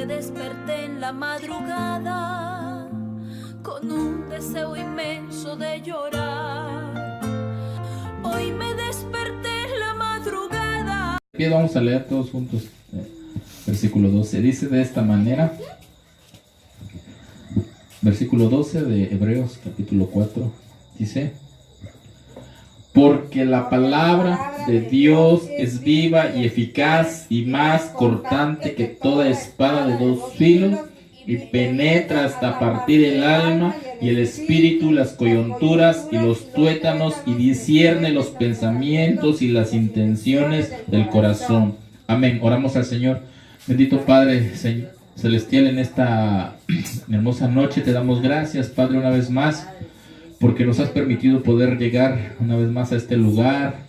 me desperté en la madrugada con un deseo inmenso de llorar. Hoy me desperté en la madrugada. Bien, vamos a leer todos juntos. Versículo 12. Dice de esta manera. Versículo 12 de Hebreos capítulo 4. Dice: porque la palabra de Dios es viva y eficaz y más cortante que toda espada de dos filos, y penetra hasta partir el alma y el espíritu, las coyunturas y los tuétanos, y discierne los pensamientos y las intenciones del corazón. Amén. Oramos al Señor. Bendito Padre Celestial, en esta hermosa noche te damos gracias, Padre, una vez más, porque nos has permitido poder llegar una vez más a este lugar,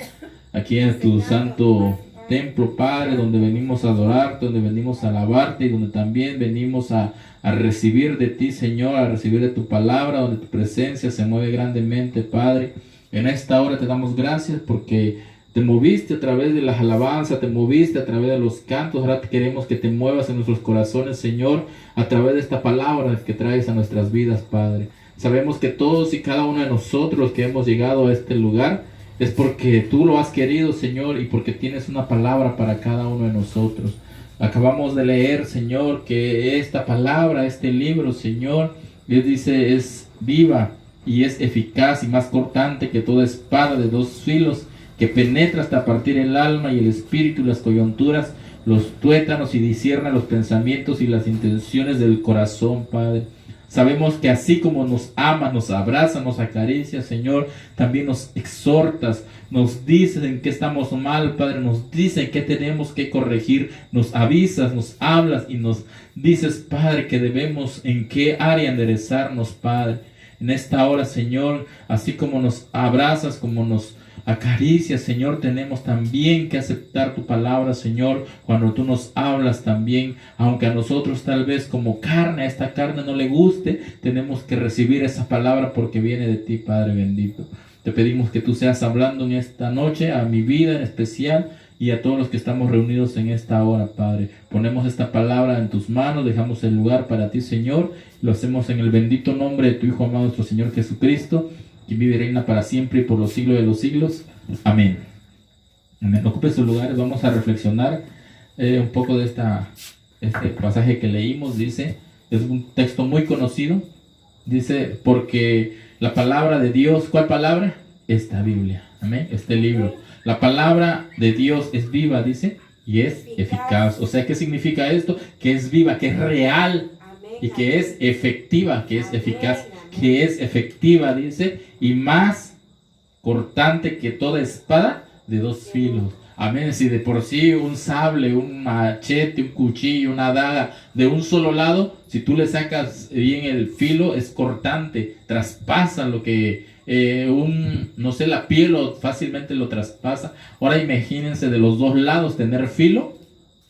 aquí en tu santo templo, Padre, donde venimos a adorarte, donde venimos a alabarte y donde también venimos a recibir de ti, Señor, a recibir de tu palabra, donde tu presencia se mueve grandemente, Padre. En esta hora te damos gracias porque te moviste a través de las alabanzas, te moviste a través de los cantos. Ahora queremos que te muevas en nuestros corazones, Señor, a través de esta palabra que traes a nuestras vidas, Padre. Sabemos que todos y cada uno de nosotros que hemos llegado a este lugar es porque tú lo has querido, Señor, y porque tienes una palabra para cada uno de nosotros. Acabamos de leer, Señor, que esta palabra, este libro, Señor, Dios dice, es viva y es eficaz y más cortante que toda espada de dos filos, que penetra hasta partir el alma y el espíritu y las coyunturas, los tuétanos, y discierne los pensamientos y las intenciones del corazón, Padre. Sabemos que así como nos amas, nos abrazas, nos acaricias, Señor, también nos exhortas, nos dices en qué estamos mal, Padre, nos dices en qué tenemos que corregir, nos avisas, nos hablas y nos dices, Padre, que debemos en qué área enderezarnos, Padre. En esta hora, Señor, así como nos abrazas, como nos acaricias, Señor, tenemos también que aceptar tu palabra, Señor, cuando tú nos hablas también, aunque a nosotros tal vez como carne, a esta carne no le guste, tenemos que recibir esa palabra porque viene de ti, Padre bendito. Te pedimos que tú seas hablando en esta noche, a mi vida en especial, y a todos los que estamos reunidos en esta hora, Padre. Ponemos esta palabra en tus manos, dejamos el lugar para ti, Señor, lo hacemos en el bendito nombre de tu Hijo amado, nuestro Señor Jesucristo, que vive y reina para siempre y por los siglos de los siglos. Amén. Amén. Ocupe sus lugares, vamos a reflexionar un poco de este pasaje que leímos. Dice, es un texto muy conocido. Dice, porque la palabra de Dios, ¿cuál palabra? Esta Biblia, amén, este libro. La palabra de Dios es viva, dice, y es eficaz. O sea, ¿qué significa esto? Que es viva, que es real, y que es efectiva, que es eficaz, que es efectiva, dice, y más cortante que toda espada de dos filos. Amén. Si de por sí un sable, un machete, un cuchillo, una daga de un solo lado, si tú le sacas bien el filo, es cortante, traspasa lo que no sé, la piel fácilmente lo traspasa. Ahora imagínense de los dos lados tener filo,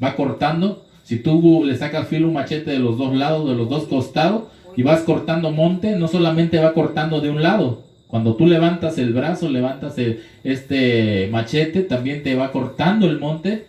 va cortando. Si tú le sacas filo, un machete de los dos lados, de los dos costados, y vas cortando monte, no solamente va cortando de un lado. Cuando tú levantas el brazo, levantas este machete, también te va cortando el monte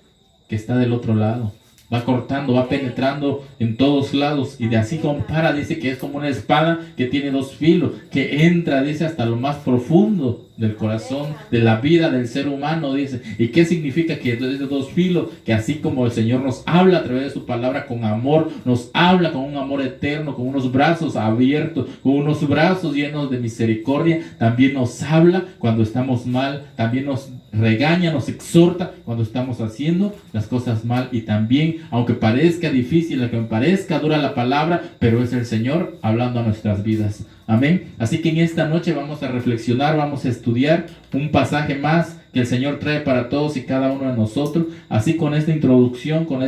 que está del otro lado. Va cortando, va penetrando en todos lados. Y de así compara, dice que es como una espada que tiene dos filos, que entra, dice, hasta lo más profundo del corazón, de la vida del ser humano, dice. ¿Y qué significa que es de dos filos? Que así como el Señor nos habla a través de su palabra con amor, nos habla con un amor eterno, con unos brazos abiertos, con unos brazos llenos de misericordia, también nos habla cuando estamos mal, también nos regaña, nos exhorta cuando estamos haciendo las cosas mal. Y también, aunque parezca difícil, aunque parezca dura la palabra, pero es el Señor hablando a nuestras vidas. Amén. Así que en esta noche vamos a reflexionar, vamos a estudiar un pasaje más que el Señor trae para todos y cada uno de nosotros. Así, con esta introducción, en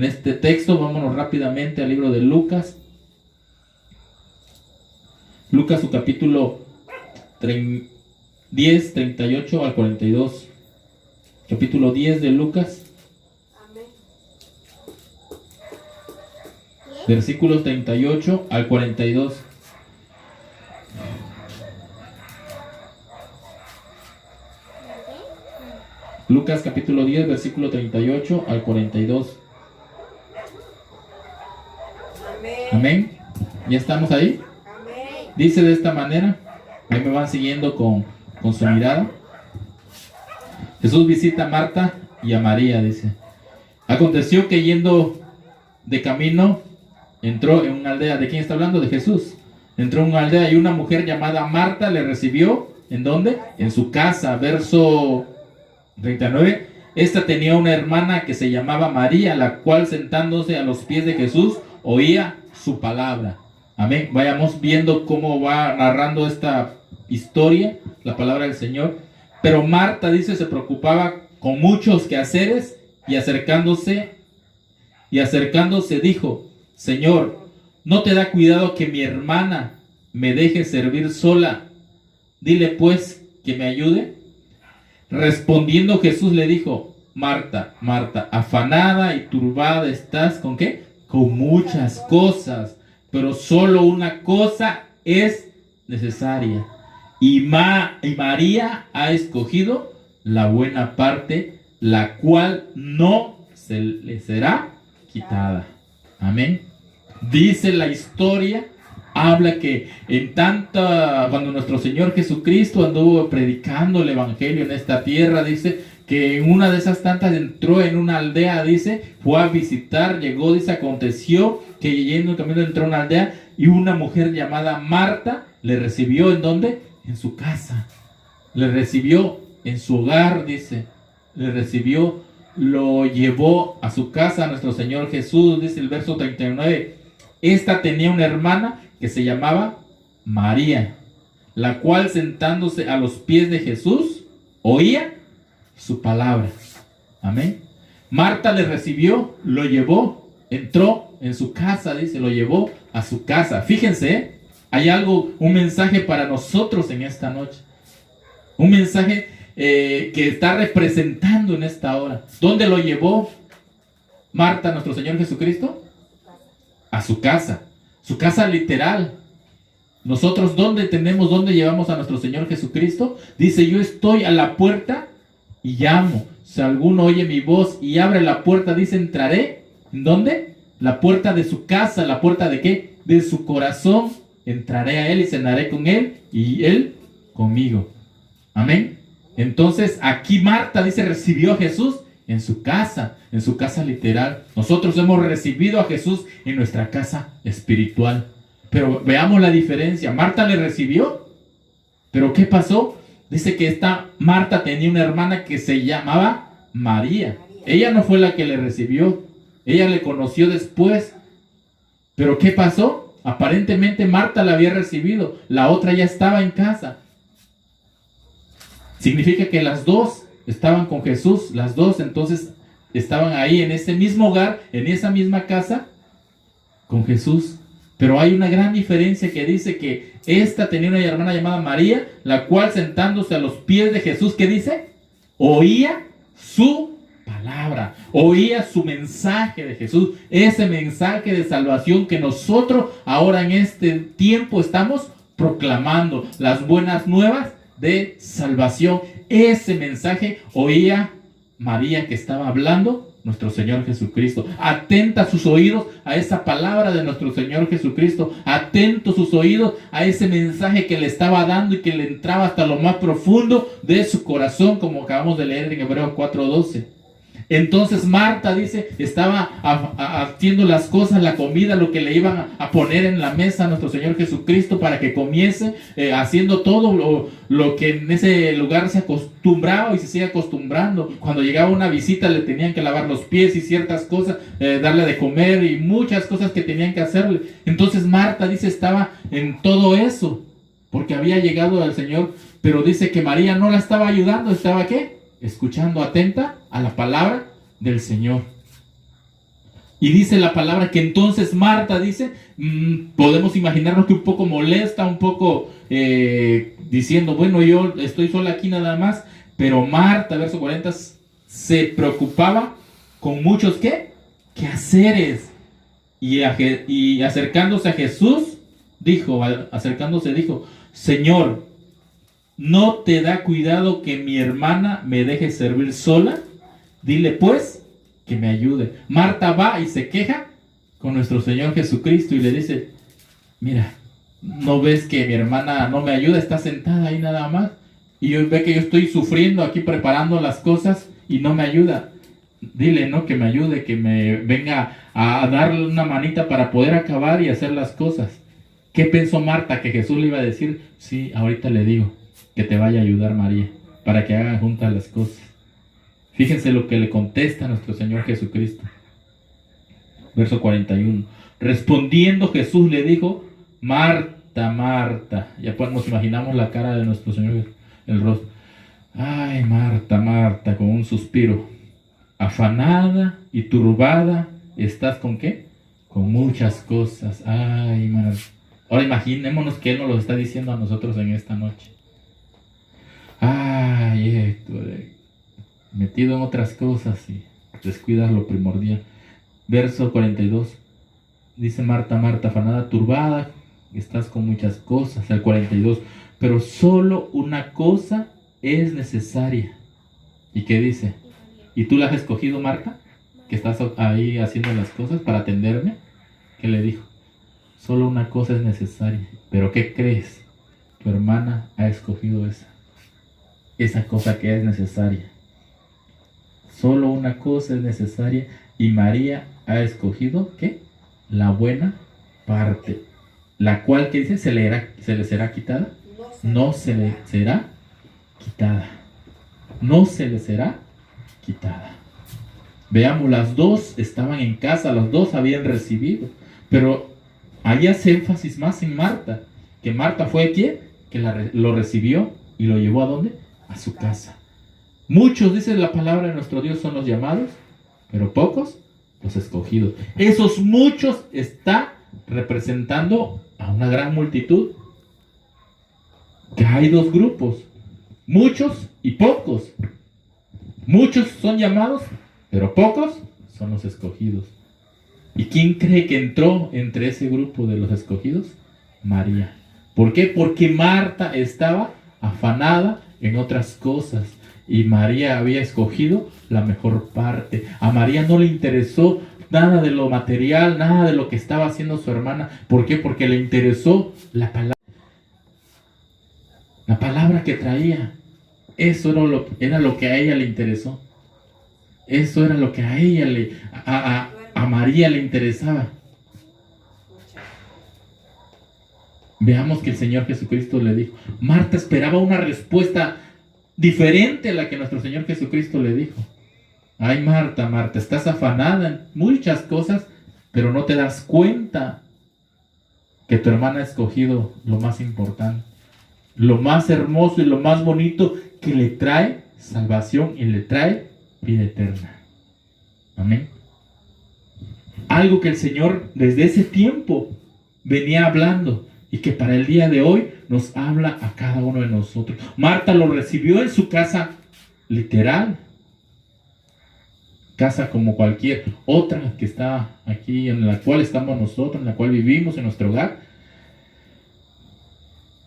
este texto, vámonos rápidamente al libro de Lucas. Lucas, su capítulo 10, 38 al 42. Capítulo 10 de Lucas. Versículos 38 al 42. Lucas capítulo 10, versículo 38 al 42. Amén. ¿Ya estamos ahí? Dice de esta manera, ahí me van siguiendo con su mirada. Jesús visita a Marta y a María, dice. Aconteció que yendo de camino, entró en una aldea. ¿De quién está hablando? De Jesús. Entró en una aldea y una mujer llamada Marta le recibió. ¿En dónde? En su casa. Verso 39. Esta tenía una hermana que se llamaba María, la cual sentándose a los pies de Jesús, oía su palabra. Amén. Vayamos viendo cómo va narrando esta historia, la palabra del Señor. Pero Marta, dice, se preocupaba con muchos quehaceres y acercándose dijo: Señor, ¿no te da cuidado que mi hermana me deje servir sola? Dile pues que me ayude. Respondiendo Jesús le dijo: Marta, Marta, afanada y turbada estás, ¿con qué? Con muchas cosas, pero solo una cosa es necesaria. Y María ha escogido la buena parte, la cual no se le será quitada. Amén. Dice la historia, habla que cuando nuestro Señor Jesucristo anduvo predicando el evangelio en esta tierra, dice que en una de esas tantas entró en una aldea, dice, fue a visitar, llegó, dice, aconteció que yendo en camino entró a una aldea y una mujer llamada Marta le recibió. ¿En dónde? En su casa. Le recibió en su hogar, dice. Le recibió, lo llevó a su casa a nuestro Señor Jesús, dice el verso 39. Esta tenía una hermana que se llamaba María, la cual sentándose a los pies de Jesús, oía su palabra. Amén. Marta le recibió, lo llevó, entró en su casa, dice, lo llevó a su casa. Fíjense, hay un mensaje para nosotros en esta noche. Un mensaje que está representando en esta hora. ¿Dónde lo llevó Marta, nuestro Señor Jesucristo? A su casa. Su casa literal. Nosotros, ¿dónde llevamos a nuestro Señor Jesucristo? Dice: yo estoy a la puerta y llamo. Si alguno oye mi voz y abre la puerta, dice, entraré. ¿En dónde? La puerta de su casa. ¿La puerta de qué? De su corazón. Entraré a él y cenaré con él y él conmigo. Amén. Entonces aquí Marta, dice, recibió a Jesús en su casa literal. Nosotros hemos recibido a Jesús en nuestra casa espiritual. Pero veamos la diferencia. Marta le recibió, pero ¿qué pasó? Dice que esta Marta tenía una hermana que se llamaba María. Ella no fue la que le recibió, ella le conoció después. Pero ¿qué pasó? Aparentemente Marta la había recibido, la otra ya estaba en casa. Significa que las dos estaban con Jesús, las dos entonces estaban ahí en ese mismo hogar, en esa misma casa, con Jesús. Pero hay una gran diferencia que dice que esta tenía una hermana llamada María, la cual sentándose a los pies de Jesús, ¿qué dice? Oía su palabra, oía su mensaje de Jesús, ese mensaje de salvación que nosotros ahora en este tiempo estamos proclamando, las buenas nuevas de salvación. Ese mensaje oía María, que estaba hablando nuestro Señor Jesucristo. Atenta sus oídos a esa palabra de nuestro Señor Jesucristo. Atentos sus oídos a ese mensaje que le estaba dando y que le entraba hasta lo más profundo de su corazón, como acabamos de leer en Hebreos 4:12. Entonces Marta, dice, estaba haciendo las cosas, la comida, lo que le iban a poner en la mesa a nuestro Señor Jesucristo para que comiese, haciendo todo lo que en ese lugar se acostumbraba y se sigue acostumbrando. Cuando llegaba una visita le tenían que lavar los pies y ciertas cosas, darle de comer y muchas cosas que tenían que hacerle. Entonces Marta, dice, estaba en todo eso porque había llegado al Señor, pero dice que María no la estaba ayudando. ¿Estaba qué? Escuchando, atenta a la palabra del Señor. Y dice la palabra que entonces Marta, dice, podemos imaginarnos que un poco molesta, un poco diciendo, bueno, yo estoy sola aquí nada más. Pero Marta, verso 40, se preocupaba con muchos ¿qué? Quehaceres. Y acercándose a Jesús, dijo, Señor, ¿no te da cuidado que mi hermana me deje servir sola? Dile pues que me ayude. Marta va y se queja con nuestro Señor Jesucristo y le dice, mira, ¿no ves que mi hermana no me ayuda? Está sentada ahí nada más. Y yo ve que yo estoy sufriendo aquí preparando las cosas y no me ayuda. Dile, ¿no? Que me ayude, que me venga a darle una manita para poder acabar y hacer las cosas. ¿Qué pensó Marta? Que Jesús le iba a decir, sí, ahorita le digo que te vaya a ayudar María, para que hagan juntas las cosas. Fíjense lo que le contesta nuestro Señor Jesucristo. Verso 41. Respondiendo Jesús le dijo, Marta, Marta. Ya pues nos imaginamos la cara de nuestro Señor, el rostro. Ay, Marta, Marta, con un suspiro. Afanada y turbada, ¿estás con qué? Con muchas cosas. Ay, Marta. Ahora imaginémonos que Él nos lo está diciendo a nosotros en esta noche. Ay, esto, metido en otras cosas y descuidas lo primordial. Verso 42. Dice Marta, Marta, afanada, turbada, estás con muchas cosas. El 42. Pero solo una cosa es necesaria. ¿Y qué dice? ¿Y tú la has escogido, Marta? Que estás ahí haciendo las cosas para atenderme. ¿Qué le dijo? Solo una cosa es necesaria. ¿Pero qué crees? Tu hermana ha escogido esa cosa que es necesaria. Solo una cosa es necesaria y María ha escogido, ¿qué? La buena parte, la cual, ¿qué dice? ¿Se le será quitada? No se le será quitada. No se le será quitada. Veamos, las dos estaban en casa, las dos habían recibido, pero ahí hace énfasis más en Marta, que Marta fue quien que lo recibió y lo llevó ¿a dónde? A su casa. Muchos, dice la palabra de nuestro Dios, son los llamados, pero pocos los escogidos. Esos muchos está representando a una gran multitud, que hay dos grupos, muchos y pocos. Muchos son llamados, pero pocos son los escogidos. ¿Y quién cree que entró entre ese grupo de los escogidos? María. ¿Por qué? Porque Marta estaba afanada en otras cosas y María había escogido la mejor parte. A María no le interesó nada de lo material, nada de lo que estaba haciendo su hermana. ¿Por qué? Porque le interesó la palabra que traía. Eso era lo que a ella le interesó. Eso era lo que a ella a María le interesaba. Veamos que el Señor Jesucristo le dijo. Marta esperaba una respuesta diferente a la que nuestro Señor Jesucristo le dijo. Ay, Marta, Marta, estás afanada en muchas cosas, pero no te das cuenta que tu hermana ha escogido lo más importante, lo más hermoso y lo más bonito, que le trae salvación y le trae vida eterna. Amén. Algo que el Señor desde ese tiempo venía hablando y que para el día de hoy nos habla a cada uno de nosotros. Marta lo recibió en su casa literal, casa como cualquier otra que está aquí, en la cual estamos nosotros, en la cual vivimos, en nuestro hogar.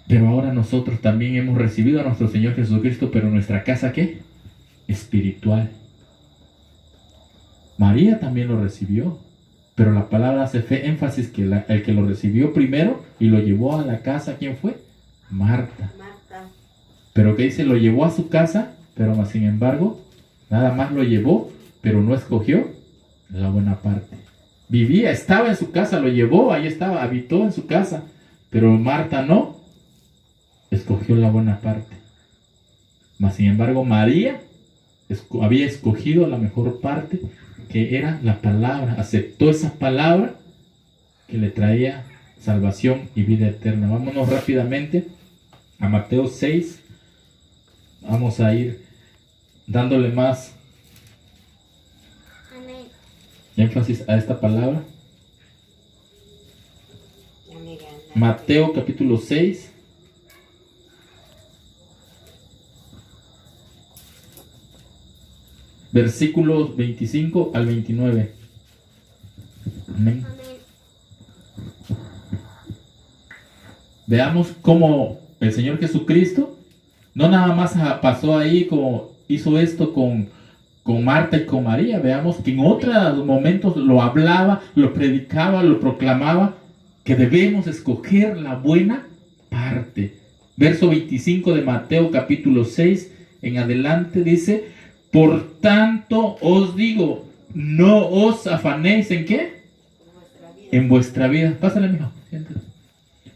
Pero ahora nosotros también hemos recibido a nuestro Señor Jesucristo, pero nuestra casa, ¿qué? Espiritual. María también lo recibió, pero la palabra hace énfasis que el que lo recibió primero y lo llevó a la casa, ¿quién fue? Marta. Pero ¿qué dice? Lo llevó a su casa, pero más sin embargo, nada más lo llevó, pero no escogió la buena parte. Vivía, estaba en su casa, lo llevó, ahí estaba, habitó en su casa, pero Marta no escogió la buena parte. Mas sin embargo, María había escogido la mejor parte, que era la palabra. Aceptó esa palabra que le traía salvación y vida eterna. Vámonos rápidamente a Mateo 6. Vamos a ir dándole más énfasis a esta palabra. Mateo capítulo 6. Versículos 25 al 29. Amén. Veamos cómo el Señor Jesucristo no nada más pasó ahí como hizo esto con con Marta y con María. Veamos que en otros momentos lo hablaba, lo predicaba, lo proclamaba, que debemos escoger la buena parte. Verso 25 de Mateo capítulo 6 en adelante dice: por tanto os digo, no os afanéis ¿en qué? En vuestra vida. Pásale, mijo.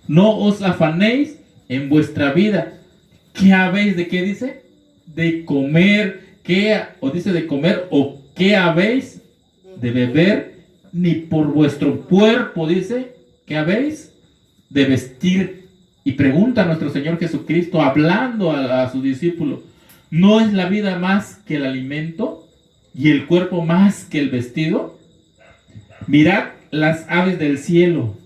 No os afanéis en vuestra vida. ¿Qué habéis de qué dice? De comer. ¿Qué? O dice de comer. ¿O qué habéis de beber? Ni por vuestro cuerpo dice. ¿Qué habéis de vestir? Y pregunta a nuestro Señor Jesucristo, hablando a su discípulo: ¿no es la vida más que el alimento y el cuerpo más que el vestido? Mirad las aves del cielo,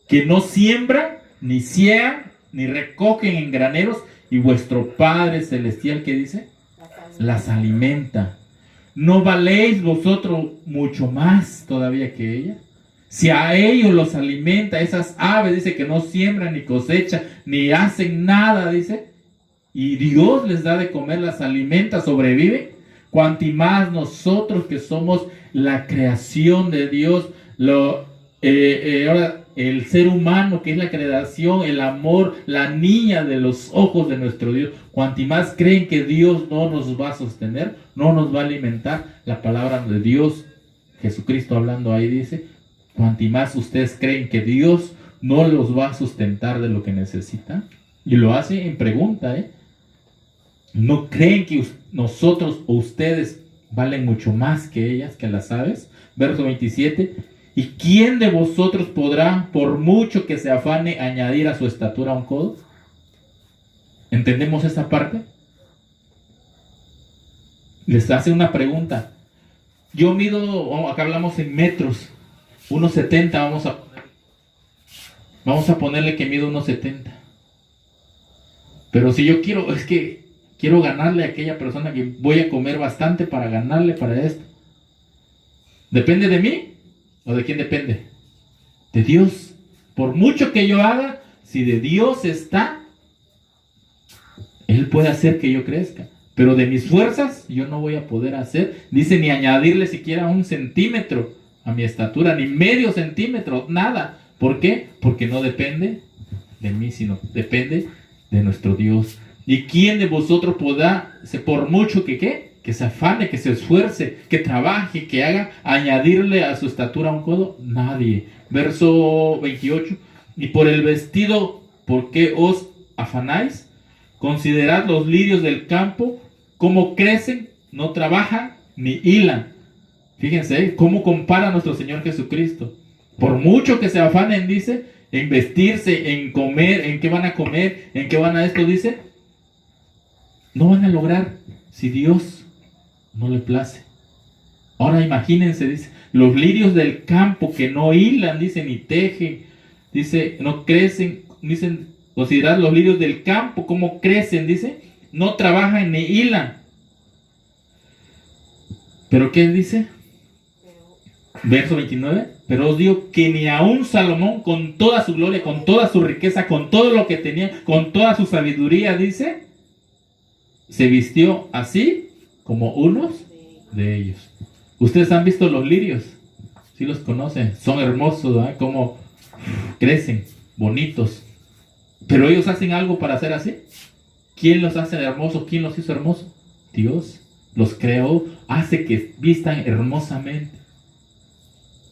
que no siembran, ni ciegan, ni recogen en graneros, y vuestro Padre Celestial, ¿qué dice? Las alimenta. ¿No valéis vosotros mucho más todavía que ella? Si a ellos los alimenta, esas aves, dice que no siembran, ni cosechan, ni hacen nada, dice, y Dios les da de comer, las alimenta, sobreviven, cuanti más nosotros que somos la creación de Dios, ahora el ser humano que es la creación, el amor, la niña de los ojos de nuestro Dios, cuanti más creen que Dios no nos va a sostener, no nos va a alimentar. La palabra de Dios, Jesucristo hablando ahí dice, cuanti más ustedes creen que Dios no los va a sustentar de lo que necesitan, y lo hace en pregunta, ¿no creen que nosotros o ustedes valen mucho más que ellas, que las aves? Verso 27, ¿y quién de vosotros podrá, por mucho que se afane, añadir a su estatura un codo? ¿Entendemos esa parte? Les hace una pregunta. Yo mido, acá hablamos en metros, 1.70, vamos a ponerle que mido 1.70. Pero si yo quiero ganarle a aquella persona, que voy a comer bastante para ganarle para esto, ¿depende de mí? ¿O de quién depende? De Dios. Por mucho que yo haga, si de Dios está, Él puede hacer que yo crezca. Pero de mis fuerzas, yo no voy a poder hacer, dice, ni añadirle siquiera 1 centímetro a mi estatura, ni medio centímetro, nada. ¿Por qué? Porque no depende de mí, sino depende de nuestro Dios. ¿Y quién de vosotros podrá, por mucho que se afane, que se esfuerce, que trabaje, que haga, añadirle a su estatura un codo? Nadie. Verso 28. Y por el vestido, ¿por qué os afanáis? Considerad los lirios del campo, cómo crecen, no trabajan ni hilan. Fíjense cómo compara nuestro Señor Jesucristo. Por mucho que se afanen, dice, en vestirse, en comer, en qué van a comer, en qué van a esto, dice, no van a lograr si Dios no le place. Ahora imagínense, dice, los lirios del campo que no hilan, dice, ni tejen, dice, no crecen, dicen, considerad los lirios del campo, cómo crecen, dice, no trabajan ni hilan. ¿Pero qué dice? Verso 29, pero os digo que ni aun Salomón, con toda su gloria, con toda su riqueza, con todo lo que tenía, con toda su sabiduría, dice, se vistió así como unos de ellos. Ustedes han visto los lirios, ¿sí los conocen? Son hermosos, ¿verdad? Como crecen, bonitos. Pero ellos hacen algo para ser así. ¿Quién los hace hermosos? ¿Quién los hizo hermosos? Dios los creó, hace que vistan hermosamente.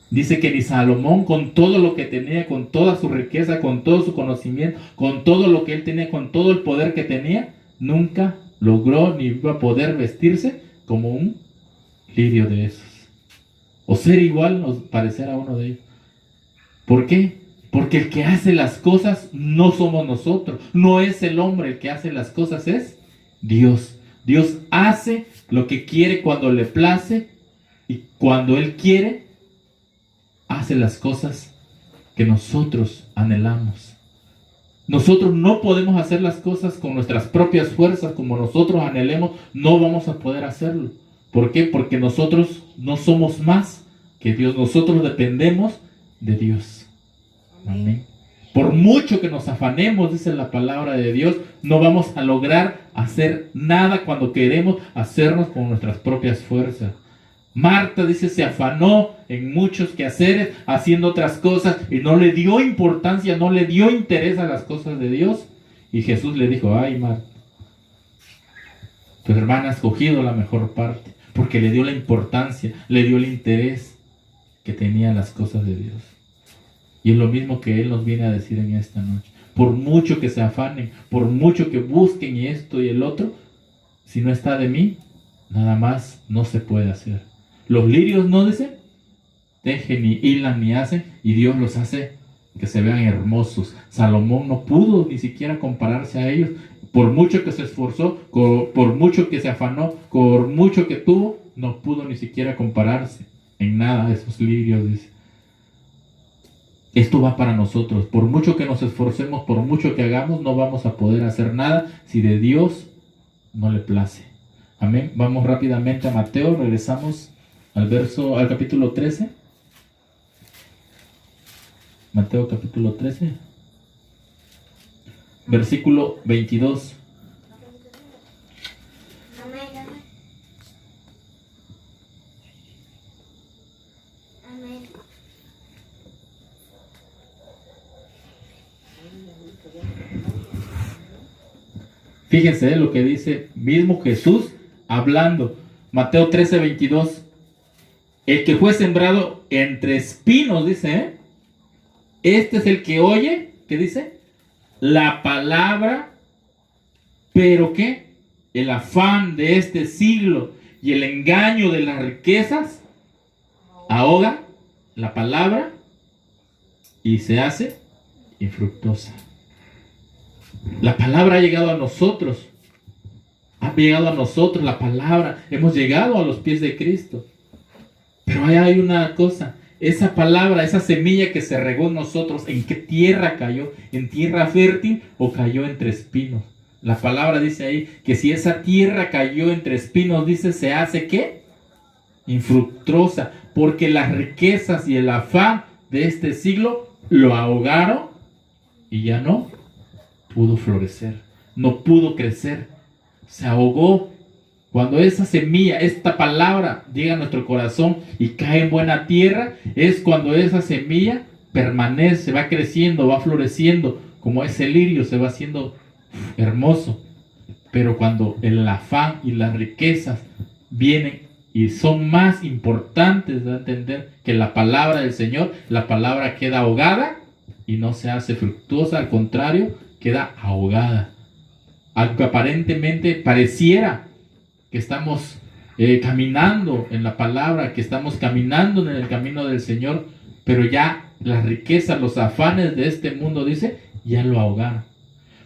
Dice que ni Salomón, con todo lo que tenía, con toda su riqueza, con todo su conocimiento, con todo lo que él tenía, con todo el poder que tenía, nunca logró ni iba a poder vestirse como un lirio de esos, o ser igual o parecer a uno de ellos. ¿Por qué? Porque el que hace las cosas no somos nosotros, no es el hombre el que hace las cosas, es Dios. Dios hace lo que quiere cuando le place, y cuando Él quiere, hace las cosas que nosotros anhelamos. Nosotros no podemos hacer las cosas con nuestras propias fuerzas, como nosotros anhelemos, no vamos a poder hacerlo. ¿Por qué? Porque nosotros no somos más que Dios, nosotros dependemos de Dios. Amén. Por mucho que nos afanemos, dice la palabra de Dios, no vamos a lograr hacer nada cuando queremos hacernos con nuestras propias fuerzas. Marta, dice, se afanó en muchos quehaceres, haciendo otras cosas, y no le dio importancia, no le dio interés a las cosas de Dios. Y Jesús le dijo: ay, Marta, tu hermana ha escogido la mejor parte, porque le dio la importancia, le dio el interés que tenía las cosas de Dios. Y es lo mismo que Él nos viene a decir en esta noche. Por mucho que se afanen, por mucho que busquen y esto y el otro, si no está de mí, nada más no se puede hacer. Los lirios no dicen, tejen ni hilan ni hacen, y Dios los hace que se vean hermosos. Salomón no pudo ni siquiera compararse a ellos. Por mucho que se esforzó, por mucho que se afanó, por mucho que tuvo, no pudo ni siquiera compararse en nada a esos lirios, dice. Esto va para nosotros. Por mucho que nos esforcemos, por mucho que hagamos, no vamos a poder hacer nada si de Dios no le place. Amén. Vamos rápidamente a Mateo, regresamos al capítulo 13. Mateo capítulo 13, versículo 22. Fíjense lo que dice mismo Jesús hablando. Mateo 13, 22. El que fue sembrado entre espinos, dice, este es el que oye, ¿qué dice? La palabra, pero ¿qué? El afán de este siglo y el engaño de las riquezas ahoga la palabra y se hace infructuosa. La palabra ha llegado a nosotros. Ha llegado a nosotros la palabra. Hemos llegado a los pies de Cristo. Pero hay una cosa. Esa palabra, esa semilla que se regó en nosotros, ¿en qué tierra cayó? ¿En tierra fértil o cayó entre espinos? La palabra dice ahí que si esa tierra cayó entre espinos, dice, se hace ¿qué? Infructuosa. Porque las riquezas y el afán de este siglo lo ahogaron y ya no pudo florecer, no pudo crecer, se ahogó. Cuando esa semilla, esta palabra llega a nuestro corazón y cae en buena tierra, es cuando esa semilla permanece, va creciendo, va floreciendo, como ese lirio se va haciendo hermoso. Pero cuando el afán y las riquezas vienen y son más importantes de entender que la palabra del Señor, la palabra queda ahogada y no se hace fructuosa, al contrario, queda ahogada. Aunque aparentemente pareciera que estamos caminando en la palabra, que estamos caminando en el camino del Señor, pero ya las riquezas, los afanes de este mundo, dice, ya lo ahogaron.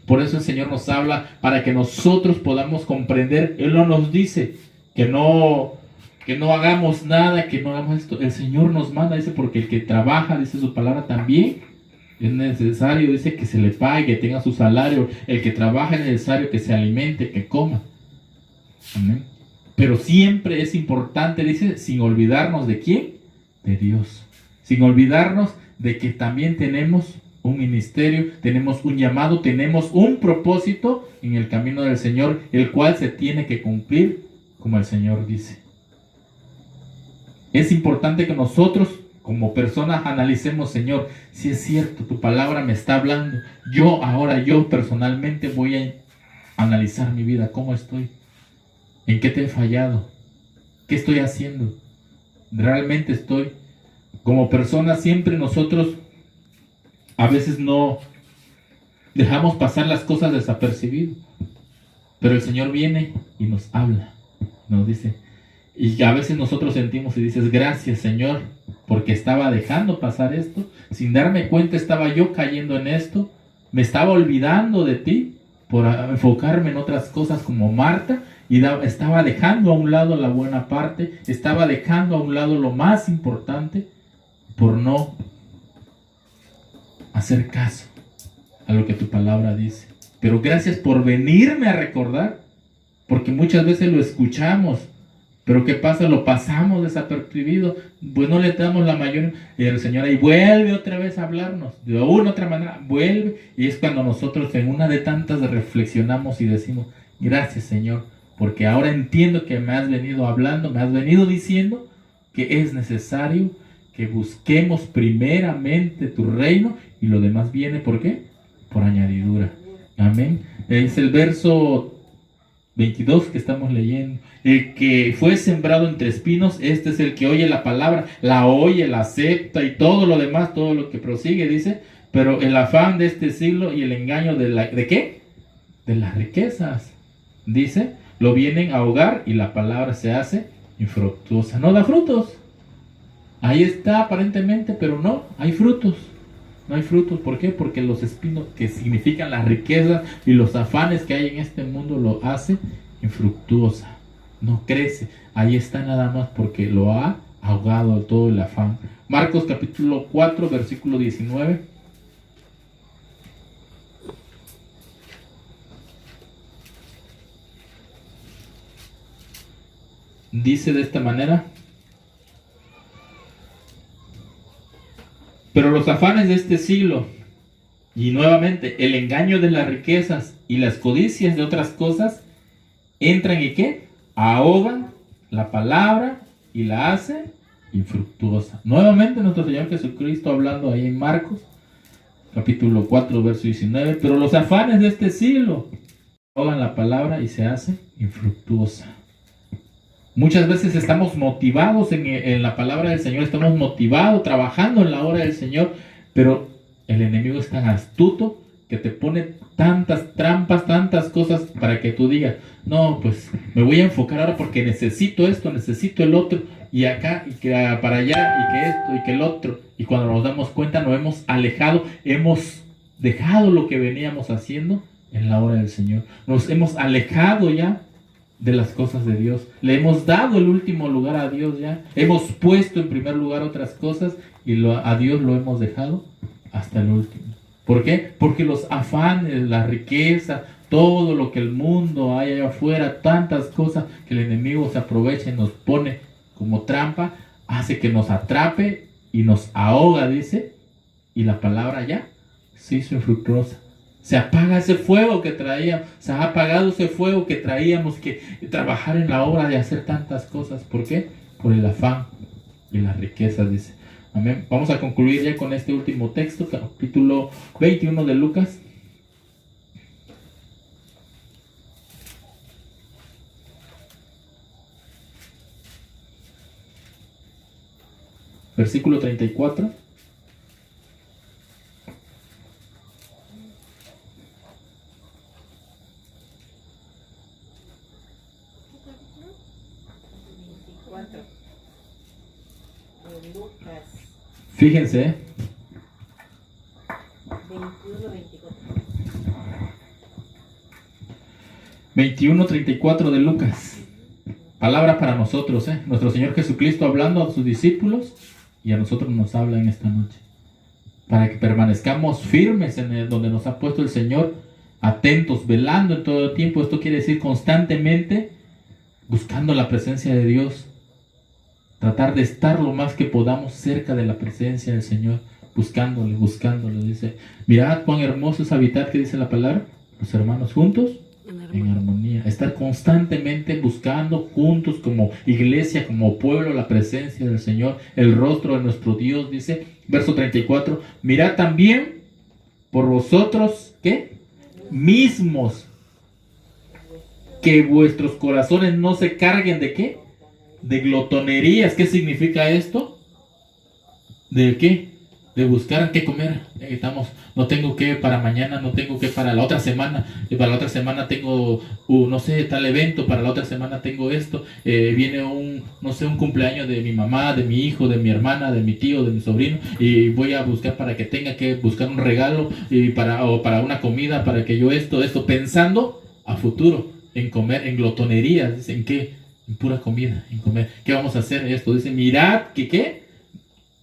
Por eso el Señor nos habla para que nosotros podamos comprender. Él no nos dice que no hagamos nada, que no hagamos esto. El Señor nos manda, dice, porque el que trabaja, dice su palabra, también es necesario, dice, que se le pague, que tenga su salario. El que trabaja es necesario que se alimente, que coma. Amén. Pero siempre es importante, dice, sin olvidarnos de quién, de Dios. Sin olvidarnos de que también tenemos un ministerio, tenemos un llamado, tenemos un propósito en el camino del Señor, el cual se tiene que cumplir como el Señor dice. Es importante que nosotros como personas analicemos, Señor, si es cierto, tu palabra me está hablando. Yo personalmente voy a analizar mi vida, cómo estoy, en qué te he fallado, qué estoy haciendo. Realmente estoy, como personas, siempre nosotros a veces no dejamos pasar las cosas desapercibidas, pero el Señor viene y nos habla, nos dice. Y a veces nosotros sentimos y dices, gracias Señor, porque estaba dejando pasar esto, sin darme cuenta estaba yo cayendo en esto, me estaba olvidando de ti por enfocarme en otras cosas como Marta, y estaba dejando a un lado la buena parte, estaba dejando a un lado lo más importante por no hacer caso a lo que tu palabra dice. Pero gracias por venirme a recordar, porque muchas veces lo escuchamos, pero ¿qué pasa? Lo pasamos desapercibido, pues no le damos la mayor, y el Señor ahí vuelve otra vez a hablarnos, de una u otra manera, vuelve, y es cuando nosotros en una de tantas reflexionamos y decimos, Gracias, Señor, porque ahora entiendo que me has venido hablando, me has venido diciendo que es necesario que busquemos primeramente tu reino y lo demás viene, ¿por qué? Por añadidura. Amén. Es el verso 22 que estamos leyendo. El que fue sembrado entre espinos, este es el que oye la palabra, la oye, la acepta y todo lo demás, todo lo que prosigue, dice, pero el afán de este siglo y el engaño ¿de qué? De las riquezas, dice, lo vienen a ahogar y la palabra se hace infructuosa, no da frutos. Ahí está aparentemente, pero no, hay frutos. No hay frutos, ¿por qué? Porque los espinos, que significan las riquezas y los afanes que hay en este mundo, lo hace infructuosa. No crece. Ahí está nada más porque lo ha ahogado todo el afán. Marcos capítulo 4, versículo 19. Dice de esta manera: pero los afanes de este siglo, y nuevamente el engaño de las riquezas y las codicias de otras cosas, entran y ¿qué? Ahogan la palabra y la hacen infructuosa. Nuevamente nuestro Señor Jesucristo hablando ahí en Marcos, capítulo 4, verso 19, pero los afanes de este siglo ahogan la palabra y se hace infructuosa. Muchas veces estamos motivados en la palabra del Señor, estamos motivados trabajando en la obra del Señor, pero el enemigo es tan astuto que te pone tantas trampas, tantas cosas para que tú digas, no, pues me voy a enfocar ahora porque necesito esto, necesito el otro, y acá, y que para allá, y que esto, y que el otro. Y cuando nos damos cuenta nos hemos alejado, hemos dejado lo que veníamos haciendo en la obra del Señor. Nos hemos alejado ya de las cosas de Dios. Le hemos dado el último lugar a Dios ya. Hemos puesto en primer lugar otras cosas y a Dios lo hemos dejado hasta el último. ¿Por qué? Porque los afanes, la riqueza, todo lo que el mundo hay allá afuera, tantas cosas que el enemigo se aprovecha y nos pone como trampa, hace que nos atrape y nos ahoga, dice, y la palabra ya se hizo infructuosa. Se apaga ese fuego que traíamos, se ha apagado ese fuego que traíamos que trabajar en la obra de hacer tantas cosas. ¿Por qué? Por el afán y las riquezas, dice. Amén. Vamos a concluir ya con este último texto, capítulo 21 de Lucas. Versículo 34. Fíjense. 21:34 de Lucas. Palabra para nosotros, nuestro Señor Jesucristo hablando a sus discípulos y a nosotros nos habla en esta noche. Para que permanezcamos firmes en donde nos ha puesto el Señor, atentos, velando en todo el tiempo. Esto quiere decir constantemente buscando la presencia de Dios. Tratar de estar lo más que podamos cerca de la presencia del Señor, buscándole. Dice, mirad cuán hermoso es habitar, que dice la palabra, los hermanos juntos en armonía. Estar constantemente buscando juntos como iglesia, como pueblo, la presencia del Señor, el rostro de nuestro Dios, dice, verso 34, mirad también por vosotros, ¿qué? Mismos, que vuestros corazones no se carguen de ¿qué? De glotonerías. ¿Qué significa esto? ¿De qué? De buscar qué comer. No tengo que para mañana, no tengo que para la otra semana. Y para la otra semana tengo, no sé, tal evento. Para la otra semana tengo esto. Viene un cumpleaños de mi mamá, de mi hijo, de mi hermana, de mi tío, de mi sobrino. Y voy a buscar para que tenga que buscar un regalo o para una comida, para que yo esto, pensando a futuro, en comer, en glotonerías. Dicen que en pura comida, en comer. ¿Qué vamos a hacer? Esto dice, mirad que ¿qué?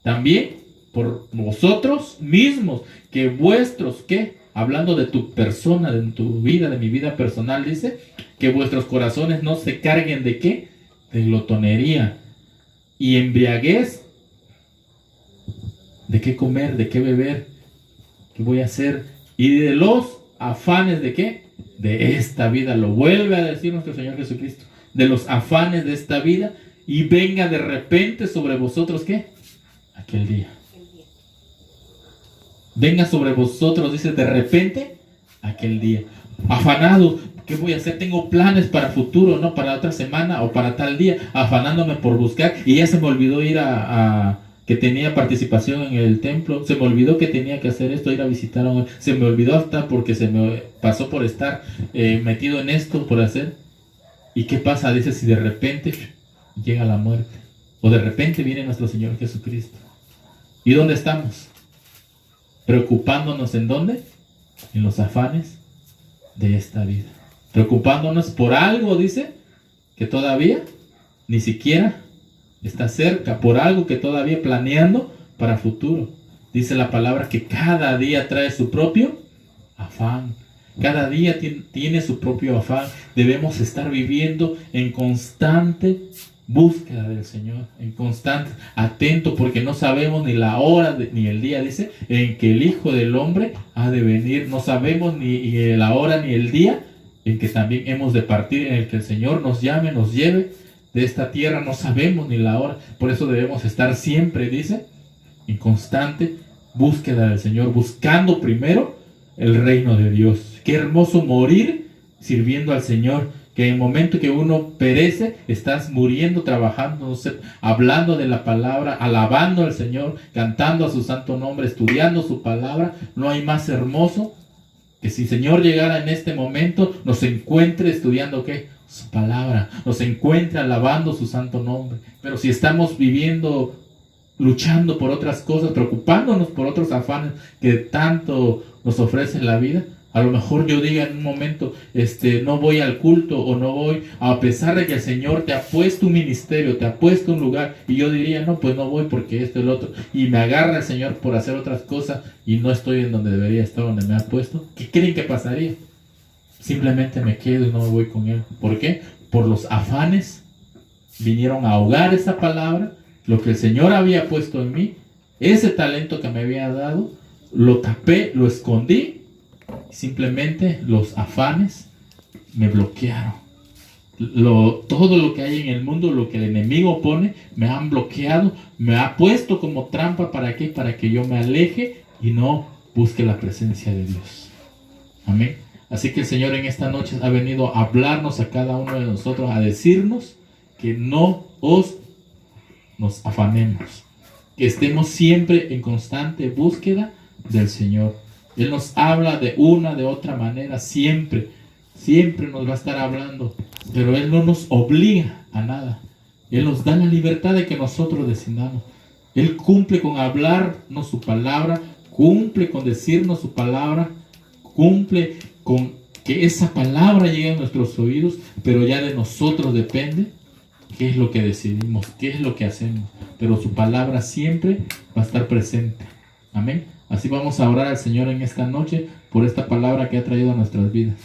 También por vosotros mismos, que vuestros, ¿qué? Hablando de tu persona, de tu vida, de mi vida personal, dice, que vuestros corazones no se carguen de ¿qué? De glotonería y embriaguez. ¿De qué comer? ¿De qué beber? ¿Qué voy a hacer? Y de los afanes de ¿qué? de esta vida. Lo vuelve a decir nuestro Señor Jesucristo. De los afanes de esta vida. Y venga de repente sobre vosotros, ¿qué? Aquel día. Venga sobre vosotros, dice, de repente, aquel día. Afanado, ¿qué voy a hacer? Tengo planes para futuro, ¿no? Para otra semana o para tal día. Afanándome por buscar. Y ya se me olvidó ir que tenía participación en el templo. Se me olvidó que tenía que hacer esto, ir a visitar a un... Se me olvidó hasta porque se me pasó por estar metido en esto, por hacer. ¿Y qué pasa? Dice, si de repente llega la muerte. O de repente viene nuestro Señor Jesucristo. ¿Y dónde estamos? Preocupándonos ¿en dónde? En los afanes de esta vida. Preocupándonos por algo, dice, que todavía ni siquiera está cerca. Por algo que todavía planeando para futuro. Dice la palabra que cada día trae su propio afán. Cada día tiene su propio afán. Debemos estar viviendo en constante búsqueda del Señor, en constante, atento, porque no sabemos ni la hora ni el día, dice, en que el Hijo del Hombre ha de venir. No sabemos ni la hora ni el día en que también hemos de partir, en el que el Señor nos llame, nos lleve de esta tierra. No sabemos ni la hora. Por eso debemos estar siempre, dice, en constante búsqueda del Señor, buscando primero el reino de Dios. Qué hermoso morir sirviendo al Señor. Que en el momento que uno perece, estás muriendo, trabajando, no sé, hablando de la palabra, alabando al Señor, cantando a su santo nombre, estudiando su palabra. No hay más hermoso que si el Señor llegara en este momento, nos encuentre estudiando ¿qué? Su palabra, nos encuentre alabando su santo nombre. Pero si estamos viviendo, luchando por otras cosas, preocupándonos por otros afanes que tanto nos ofrece la vida, a lo mejor yo diga en un momento, no voy al culto o no voy, a pesar de que el Señor te ha puesto un ministerio, te ha puesto un lugar, y yo diría, no, pues no voy porque esto y lo otro, y me agarra el Señor por hacer otras cosas y no estoy en donde debería estar, donde me ha puesto. ¿Qué creen que pasaría? Simplemente me quedo y no me voy con Él. ¿Por qué? Por los afanes vinieron a ahogar esa palabra, lo que el Señor había puesto en mí, ese talento que me había dado, lo tapé, lo escondí. Simplemente los afanes me bloquearon. Todo lo que hay en el mundo, lo que el enemigo pone, me han bloqueado, me ha puesto como trampa. ¿Para qué? Para que yo me aleje y no busque la presencia de Dios. Amén. Así que el Señor en esta noche ha venido a hablarnos a cada uno de nosotros, a decirnos que no nos afanemos, que estemos siempre en constante búsqueda del Señor. Él nos habla de una, de otra manera, siempre nos va a estar hablando, pero Él no nos obliga a nada. Él nos da la libertad de que nosotros decidamos. Él cumple con hablarnos su palabra, cumple con decirnos su palabra, cumple con que esa palabra llegue a nuestros oídos, pero ya de nosotros depende qué es lo que decidimos, qué es lo que hacemos. Pero su palabra siempre va a estar presente. Amén. Así vamos a orar al Señor en esta noche por esta palabra que ha traído a nuestras vidas.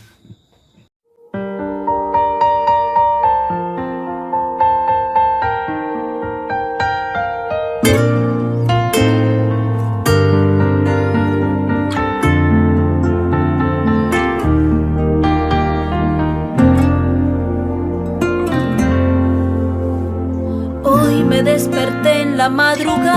Hoy me desperté en la madrugada.